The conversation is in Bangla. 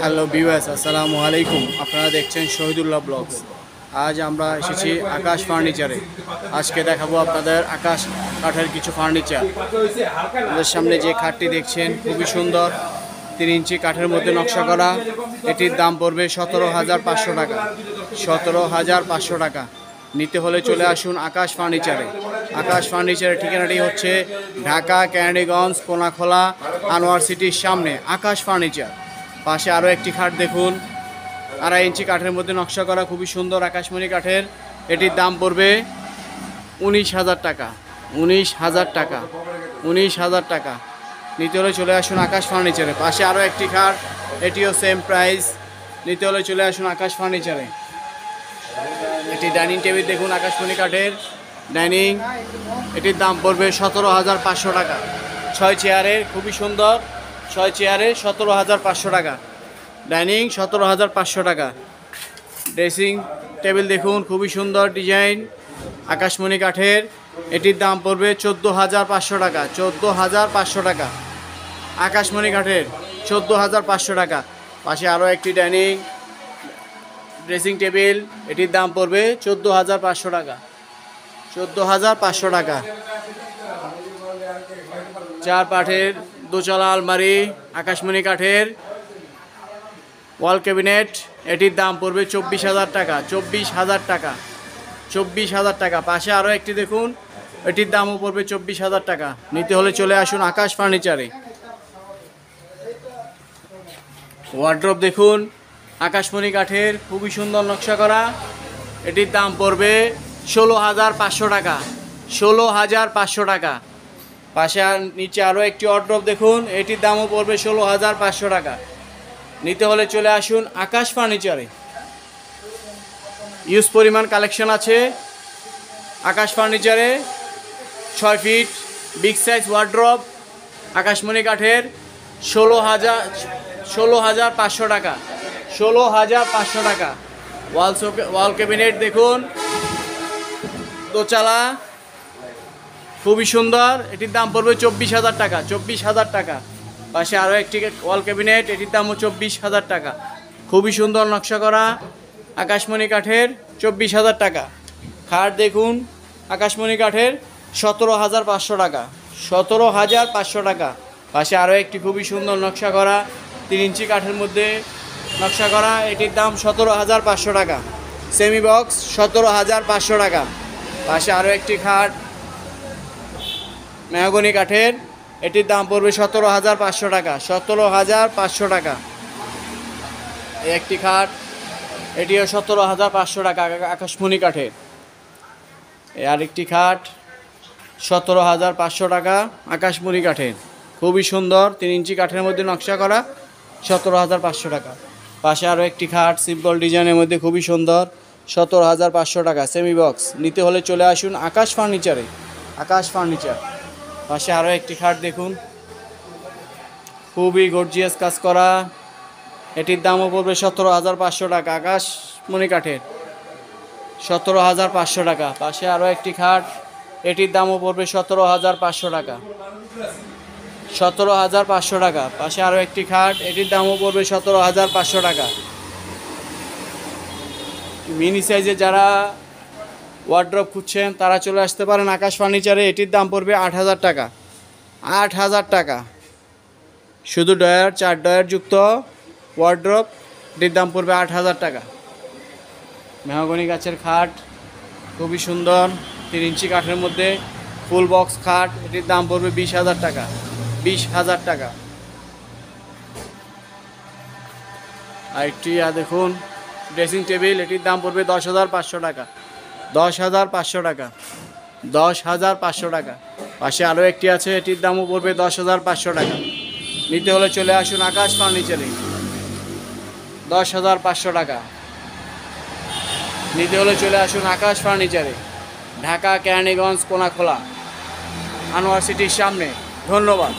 হ্যালো ভিউয়ার্স, আসসালামু আলাইকুম। আপনারা দেখছেন শহীদুল্লাহ ব্লগস। আজ আমরা এসেছি আকাশ ফার্নিচারে। আজকে দেখাবো আপনাদের আকাশ কাঠের কিছু ফার্নিচার। আমাদের সামনে যে খাটটি দেখছেন খুবই সুন্দর, 3 ইঞ্চি কাঠের মধ্যে নকশা করা। এটির দাম পড়বে 17,500 টাকা। 17,500 টাকা। নিতে হলে চলে আসুন আকাশ ফার্নিচারে। আকাশ ফার্নিচারের ঠিকানাটি হচ্ছে ঢাকা কেরানীগঞ্জ কোনাখোলা আনোয়ার সিটির সামনে আকাশ ফার্নিচার। পাশে আরও একটি খাট দেখুন, 2.5 ইঞ্চি কাঠের মধ্যে নকশা করা, খুবই সুন্দর আকাশমণি কাঠের। এটির দাম পড়বে 19,000 টাকা। 19,000 টাকা। 19,000 টাকা। নিতে হলে চলে আসুন আকাশ ফার্নিচারে। পাশে আরও একটি খাট, এটিও সেম প্রাইস। নিতে হলে চলে আসুন আকাশ ফার্নিচারে। এটি ডাইনিং টেবিল দেখুন, আকাশমণি কাঠের ডাইনিং। এটির দাম পড়বে 17,500 টাকা। 6 চেয়ারের, খুবই সুন্দর। 6 চেয়ারে 17,500 টাকা। ডাইনিং 17,500 টাকা। ড্রেসিং টেবিল দেখুন, খুবই সুন্দর ডিজাইন, আকাশমণি কাঠের। এটির দাম পড়বে 14,500 টাকা। 14,500 টাকা। আকাশমণি কাঠের 14,500 টাকা। পাশে আরও একটি ডাইনিং ড্রেসিং টেবিল, এটির দাম পড়বে 14,500 টাকা। 14,500 টাকা। 4 পাটের দোতলা আলমারি, আকাশমণি কাঠের ওয়াল ক্যাবিনেট। এটির দাম পড়বে 24,000 টাকা। 24,000 টাকা। 24,000 টাকা। পাশে আরও একটি দেখুন, এটির দামও পড়বে 24,000 টাকা। নিতে হলে চলে আসুন আকাশ ফার্নিচারে। ওয়ার্ড্রপ দেখুন, আকাশমণি কাঠের, খুবই সুন্দর নকশা করা। এটির দাম পড়বে 16,500 টাকা। 16,500 টাকা। পাশে নিচে আরও একটি ওয়ার্ড্রপ দেখুন, এটির দামও পড়বে 16,500 টাকা। নিতে হলে চলে আসুন আকাশ ফার্নিচারে। ইউজ পরিমাণ কালেকশন আছে আকাশ ফার্নিচারে। 6 ফিট বিগ সাইজ ওয়ার্ড্রপ, আকাশমণি কাঠের, 16,500 টাকা। 16,500 টাকা। ওয়াল ক্যাবিনেট দেখুন, দোতলা, খুবই সুন্দর। এটির দাম পড়বে 24,000 টাকা। 24,000 টাকা। পাশে আরও একটি ওয়াল ক্যাবিনেট, এটির দামও 24,000 টাকা। খুবই সুন্দর নকশা করা, আকাশমণি কাঠের, 24,000 টাকা। খাট দেখুন, আকাশমণি কাঠের, 17,500 টাকা। 17,500 টাকা। পাশে আরও একটি খুবই সুন্দর নকশা করা, 3 ইঞ্চি কাঠের মধ্যে নকশা করা, এটির দাম 17,500 টাকা। সেমি বক্স 17,500 টাকা। পাশে আরও একটি খাট মেহগনি কাঠের, এটির দাম পড়বে 17,500 টাকা। 17,500 টাকা। একটি খাট, এটিও 17,500 টাকা, আকাশমণি কাঠের। আরেকটি খাট 17,500 টাকা, আকাশমণি কাঠের, খুবই সুন্দর, 3 ইঞ্চি কাঠের মধ্যে নকশা করা, 17,500 টাকা। পাশে আরও একটি খাট সিম্পল ডিজাইনের মধ্যে খুবই সুন্দর, 17,500 টাকা, সেমি বক্স। নিতে হলে চলে আসুন আকাশ ফার্নিচারে। আকাশ ফার্নিচার। পাশে আরও একটি খাট দেখুন, খুবই গর্জিয়াস কাজ করা, এটির দামও পড়বে 17,500 টাকা, আকাশমণি কাঠের, 17,500 টাকা। পাশে আরও একটি খাট, এটির দামও পড়বে 17,500 টাকা। 17,500 টাকা। পাশে আরও একটি খাট, এটির দামও পড়বে 17,500 টাকা। মিনি সাইজে যারা ওয়ার্ড্রপ খুঁজছেন তারা চলে আসতে পারেন আকাশ ফার্নিচারে। এটির দাম পড়বে 8,000 টাকা। 8,000 টাকা। শুধু ডয়ার, 4 ডয়ার যুক্ত ওয়ার্ড্রপ, এটির দাম পড়বে 8,000 টাকা। মেহগনি গাছের খাট, খুবই সুন্দর, 3 ইঞ্চি কাঠের মধ্যে ফুল বক্স খাট, এটির দাম পড়বে 20,000 টাকা। 20,000 টাকা। আরেকটি দেখুন ড্রেসিং টেবিল, এটির দাম পড়বে 10,500 টাকা। 10,500 টাকা। 10,500 টাকা। পাশে আরও একটি আছে, এটির দামও পড়বে 10,500 টাকা। নিতে হলে চলে আসুন আকাশ ফার্নিচারে। 10,500 টাকা। নিতে হলে চলে আসুন আকাশ ফার্নিচারে, ঢাকা কেরানীগঞ্জ কোনাখোলা আনোয়ার সিটির সামনে। ধন্যবাদ।